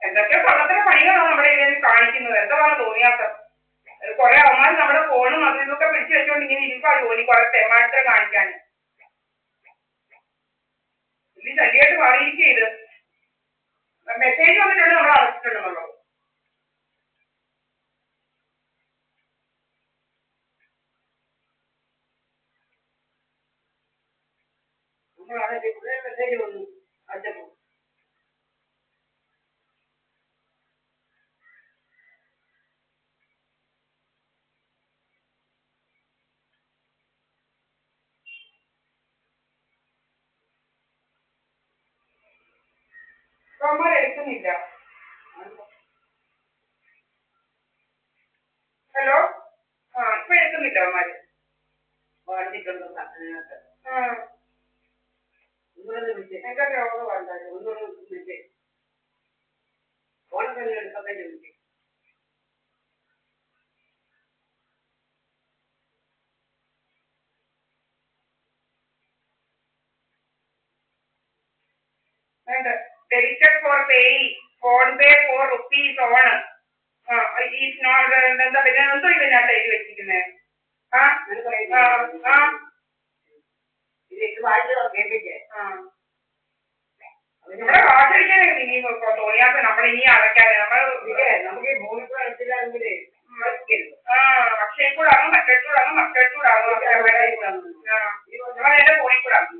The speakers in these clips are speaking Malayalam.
എന്തൊക്കെയോ പണ്ടത്തെ പണികളാണ് നമ്മുടെ ഇതിൽ കാണിക്കുന്നത്. എന്താണ് തോന്നിയാത്ത കുറെ അവന്മാർ നമ്മുടെ ഫോണും അതും ഇതൊക്കെ പിടിച്ചു വെച്ചോണ്ട് ഇങ്ങനെ ഇരിപ്പാ ജോലി കുറെ തെമ്മാടിത്തരം കാണിക്കാൻ. വലിയ ശല്യമായിട്ട് മാറിയിരിക്കുക ഇത്. മെസ്സേജ് വന്നിട്ടുണ്ട് നമ്മൾ അടച്ചിട്ടുണ്ടെന്നുള്ളൂ. മെസ്സേജ് വന്നു അടച്ചപ്പോ അവന്മാർ എടുക്കുന്നില്ല. ഹലോ ആ ഇപ്പൊ എടുക്കുന്നില്ല അവന്മാര്. എന്റെ രോഗം വേണ്ടായിരുന്നു ഒന്നൊന്ന് വിളിച്ചേ ഫോൺ തന്നെ എടുക്കാൻ വിളിച്ചേ. Debited for paying, phone pay for rupees on. Is not എന്താ പിന്നെ എന്തോ ഇതിനകത്ത് എഴുതി വെച്ചിരിക്കുന്നത്. നമ്മുടെ കാശടിക്കാൻ ഇനി തോന്നിയാൽ നമ്മൾ ഇനി അടയ്ക്കാതെ നമുക്ക് അക്ഷയ കൂടാകും മറ്റേക്കൂടാകും മറ്റേക്കൂടാകും എന്റെ ഫോണിൽ കൂടാകും.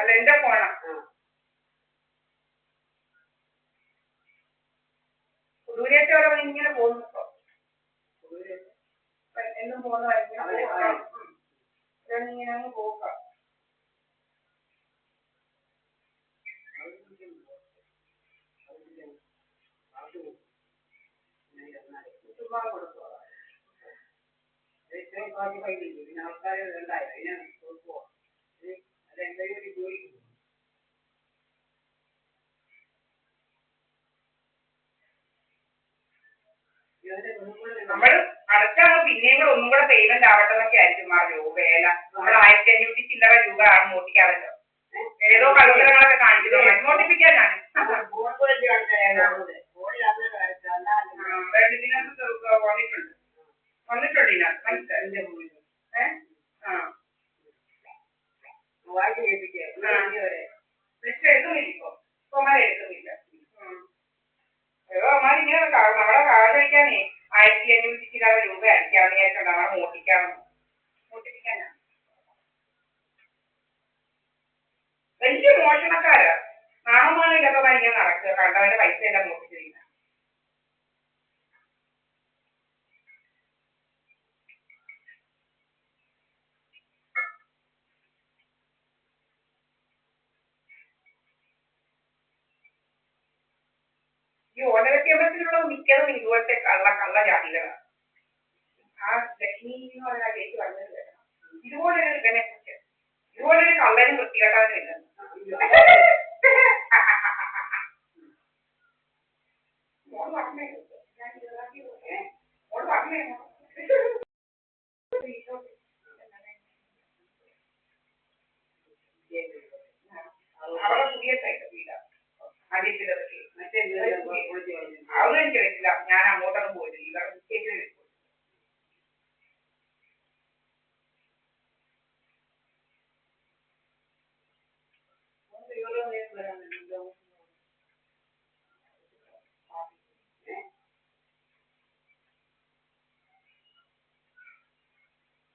അല്ല എന്റെ ഫോണാ. ദൂരേറ്റ് വരെ ഇങ്ങനെ പോകുന്നു എന്നും പോകുന്ന ഇങ്ങനെ അങ്ങ് പോക്ക. ചുമ്മാ കൊടുക്കുക ആൾക്കാർ ഉണ്ടായോ അതെന്തെങ്കിലും ജോലി നമ്മൾ അടച്ചാൽ പിന്നെയും കൂടെ ഒന്നും കൂടെ പേയ്മെന്റ് ആവട്ടെ എന്നൊക്കെ ആയിരിക്കും ആ രൂപ വേല. നമ്മൾ 1500 ചില്ലറ രൂപ ആണ് നോട്ടിക്കാവല്ലോ. ഏതോ കളികളൊക്കെ കാണിക്കുന്നത് നോട്ടിപ്പിക്കാനാണ്. വന്നിട്ടുണ്ട് ഇതിനകത്ത് മനസ്സിലായി. എടുക്കുന്നില്ല എടുക്കുന്നില്ല. അമ്മമാരിങ്ങനെ നമ്മളെ കാണിക്കാനേ 1500 ചില്ലറ രൂപ അടിക്കാമെന്ന് വിചാരിച്ചോണ്ട് നമ്മളെ മോട്ടിപ്പിക്കാനാ. വലിയ മോഷണക്കാരാ. നാമമാനം ഇല്ലാത്തവന്മാർ ഇങ്ങനെ നടക്കുക കണ്ടവന്റെ പൈസ എല്ലാം മോട്ടിച്ചിരിക്കുന്ന. ഈ ഓണവ്യത്യാസത്തിലുള്ളത് മിക്കതും ഇതുപോലത്തെ കള്ള ജാതികളാണ്. ആ ലക്ഷ്മി എന്ന് പറഞ്ഞ ചേച്ചി പറഞ്ഞത് കേൾക്കണം. ഇതുപോലൊരു ഇതിനെ കുറിച്ച് ഇതുപോലൊരു കള്ളനും വൃത്തികെട്ടവനും ഇല്ലെന്ന്. മോള് പറഞ്ഞേ മോള് പറഞ്ഞേ അവിടെ പുതിയ സൈഡ് വീടാണ് അടിയത്തിൻ്റെ അതൊന്നും എനിക്ക് പറ്റില്ല. ഞാൻ അങ്ങോട്ടൊന്നും പോയിട്ടില്ല.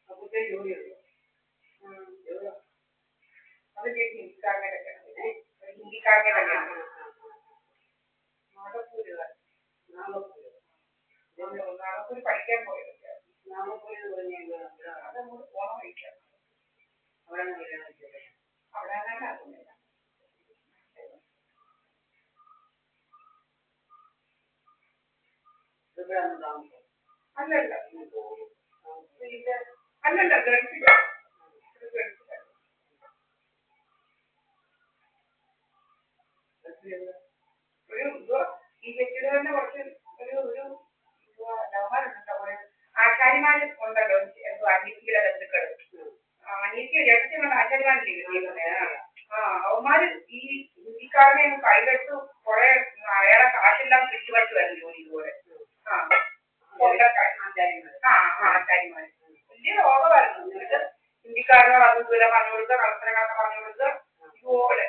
ഇവിടെ ജോലിയുള്ളൂ. അത് ഹിന്ദിക്കാരനെ കല്യാണം ഹിന്ദിക്കാരനെ കല്യാണം നാഗപ്പൂര് പഠിക്കാൻ പോയതൊക്കെ അതങ്ങോട്ട് പോകണം കഴിക്കാം. അവിടെ ആകുന്നില്ല. അല്ലല്ല അല്ലല്ല ഗൾഫില ഒരു ഈ വ്യക്തിയുടെ തന്നെ കുറച്ച് ഒരു ലവന്മാരുണ്ട് കുറെ അതിലെടുത്ത് കുറെ അയാളെ കാശെല്ലാം പിടിച്ചു പറിച്ചു വരുന്നു ജോലി ഇതുപോലെ. ആചാര്യമാര് വലിയ രോഗമായിരുന്നു. എന്നിട്ട് ഹിന്ദിക്കാരനോട് അത് ഇതുവരെ പറഞ്ഞു കൊടുക്കുക, കളസനങ്ങളൊക്കെ പറഞ്ഞു കൊടുക്കുക, ഇതുപോലെ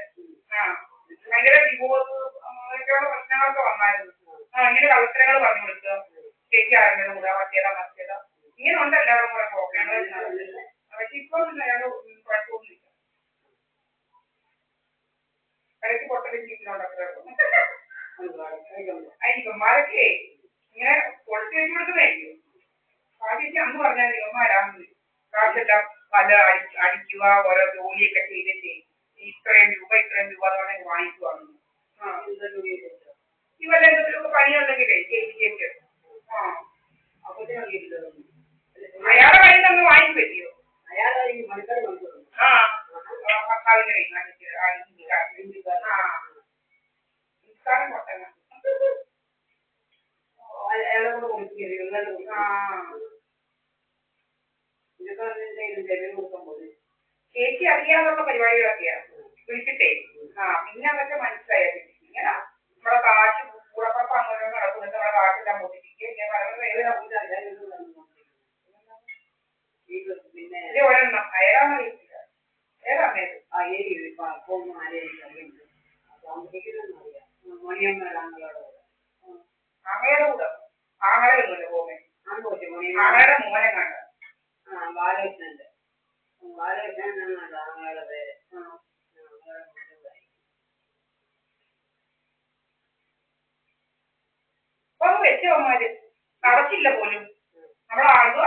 ഭയങ്കര ഡിവോഴ്സ് അങ്ങനെയൊക്കെയുള്ള പ്രശ്നങ്ങളൊക്കെ വന്നായിരുന്നു. ഇങ്ങനെ കളസനങ്ങൾ പറഞ്ഞു കൊടുക്കുക, ചേച്ചി ആരുടെ കൂടെ മറ്റേതാ ഇങ്ങനെ ഉണ്ട് എല്ലാവരും കൂടെ പ്രോഗ്രാമുകൾ. പക്ഷെ ഇപ്പൊ അയാൾ കുഴപ്പമൊന്നുമില്ല. ഇടയ്ക്ക് പൊട്ടലും ജീവിതമുണ്ടൊക്കെ ഇവന്മാരൊക്കെ ഇങ്ങനെ കൊടുത്തു വെച്ച് കൊടുക്കുന്നതായിരിക്കും. ആ ചേച്ചി അന്ന് പറഞ്ഞാൽ ഇവന്മാരാന്ന് കാശെല്ലാം പല അടിക്കുക, ഓരോ ജോലിയൊക്കെ ചെയ്തിട്ട് ഇത്രയും രൂപ എന്ന് പറഞ്ഞാൽ വാങ്ങിക്കുവാണ്. ഇവല്ല എന്തെങ്കിലുമൊക്കെ പണിയുണ്ടെങ്കിലേ ചേച്ചിക്ക് അയാളെ കയ്യിൽ നിന്ന് വാങ്ങിച്ചു പറ്റിയോ? ഭർത്താവിന്റെ കയ്യിൽ നിസ്കാരം പൊട്ടങ്ങ ചേച്ചി അറിയാതുള്ള പരിപാടികളൊക്കെയാണ് വിളിച്ചിട്ടേ. പിന്നെ അതൊക്കെ മനസ്സിലായത് ഇങ്ങനെ നമ്മുടെ കാശ് കൂടപ്പുറപ്പ് അങ്ങനെ നടക്കുന്നത്, നമ്മുടെ കാശെല്ലാം പൊട്ടിപ്പിക്കുക ഇങ്ങനെ ഒരെണ്ണം അയാളാന്ന് അറിയത്തില്ല. ഏതാണേത് ആങ്ങളയുടെ കൂടെ ആങ്ങളെ ഒന്നുമില്ല പോകുന്നേ. ആങ്ങളയുടെ മോനെ കണ്ട ബാലകൃഷ്ണന്റെ ആങ്ങളുടെ പേര്. അപ്പൊ വെച്ചവന്മാര് അടച്ചില്ല പോലും, നമ്മളെ ആൾക്ക്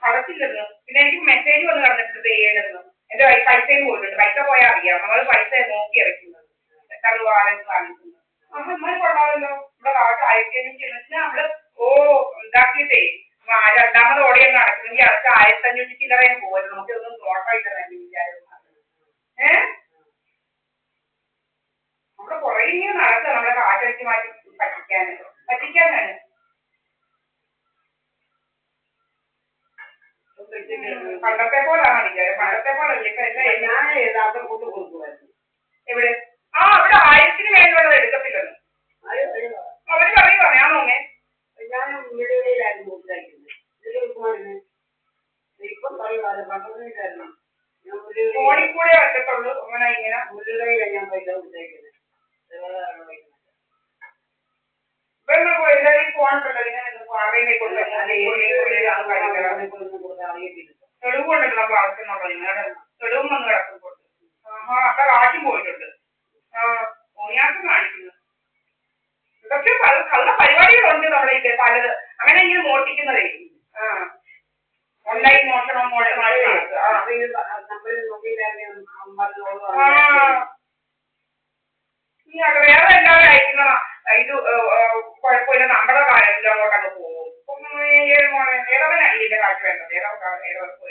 അടച്ചില്ലെന്ന്. പിന്നെ എനിക്ക് മെസ്സേജ് വന്ന് കണ്ടിട്ടുണ്ട് പേ ചെയ്യണമെന്ന്. എന്റെ പൈസയും പോയിട്ടുണ്ട്. പൈസ പോയാൽ അറിയാം, നമ്മള് പൈസ നോക്കി ഇറക്കുന്നത് എത്ര രൂപ ആണെന്ന് കാണിക്കുന്നത്. അമ്മമാര് കൊള്ളാമല്ലോ, നമ്മുടെ കാശ് 1500 നമ്മള് ഇതാക്കിയിട്ടേ രണ്ടാമത് ഓടിയൊന്നും അടയ്ക്കണമെങ്കിൽ അടച്ച 1500 ചില്ലറയും പോകുമല്ലോ. നമുക്കിതൊന്നും നോട്ടായിട്ട് തന്നെ വിചാരം. നമ്മുടെ പുറകെ ഇങ്ങനെ നടക്കുക, നമ്മുടെ കാശടിച്ച് മാറ്റി പറ്റിക്കാനാണ്. പണ്ടത്തെ പോലാണ് വിചാരം, പണ്ടത്തെ പോലല്ലേ ഇപ്പൊ എല്ലാം എവിടെ അവിടെ 1000-ന് മേലുള്ളത് എടുക്കത്തില്ലെന്ന് അവര് പറയുവാ. ഞാൻ നോന്നേ ഫോണിൽ കൂടെ പറ്റത്തുള്ളൂ. അങ്ങനെ ഇങ്ങനെ ഞാൻ പൈസ കൊടുത്തേക്കുന്നത് ഫോണുണ്ടല്ലോ ഇങ്ങനെ തെളിവുകൊണ്ടല്ലോ നമ്മൾ അടക്കുന്നുണ്ടോ? നിങ്ങളുടെ തെളിവും വന്ന് കിടക്കുമ്പോൾ അത്ര കാശും പോയിട്ടുണ്ട്. ഓണിയാക്കം കാണിക്കുന്നു. ഇതൊക്കെ കള്ള പരിപാടികളുണ്ട് നമ്മുടെ ഇത് പലത്. അങ്ങനെ ഇങ്ങനെ മോഷ്ടിക്കുന്നതേ. ഓൺലൈൻ മോഷണം വേറെ എല്ലാവരും അയക്കുന്ന ഇത് കുഴപ്പമില്ല, നമ്മുടെ കാര്യത്തിൽ അങ്ങോട്ടങ്ങ് പോകും. ഏതവനല്ലേ കാശ് വേണ്ടത്? ഏതവർക്ക്